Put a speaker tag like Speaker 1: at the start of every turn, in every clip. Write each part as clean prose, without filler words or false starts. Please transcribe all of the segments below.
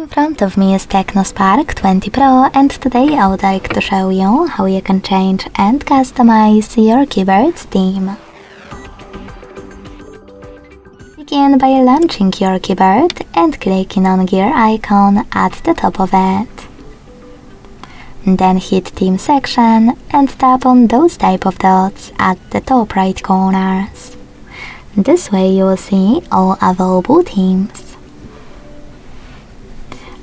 Speaker 1: In front of me is TECNO Spark 20 Pro, and today I would like to show you how you can change and customize your keyboard's theme. Begin by launching your keyboard and clicking on gear icon at the top of it. Then hit theme section and tap on those type of dots at the top right corners. This way you will see all available themes.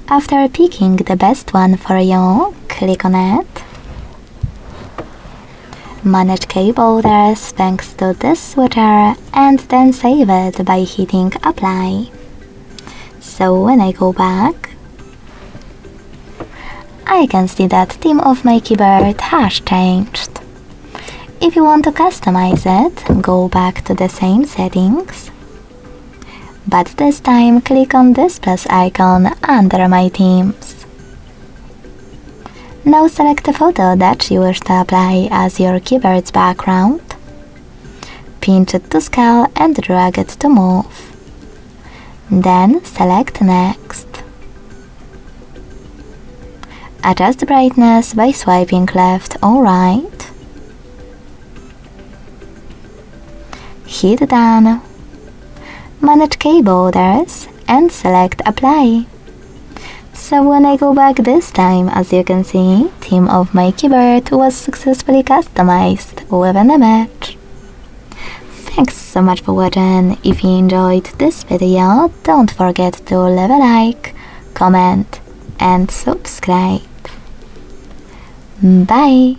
Speaker 1: After picking the best one for you, click on it. Manage keyboarders thanks to this switcher and then save it by hitting apply. So when I go back, I can see that theme of my keyboard has changed. If you want to customize it, go back to the same settings. But this time click on this plus icon under my themes. Now select a photo that you wish to apply as your keyboard's background. Pinch it to scale and drag it to move. Then select next. Adjust brightness by swiping left or right. Hit done. Manage keyboarders and select apply. So when I go back this time, as you can see, theme of my keyboard was successfully customized with an image. Thanks so much for watching. If you enjoyed this video, don't forget to leave a like, comment and subscribe. Bye!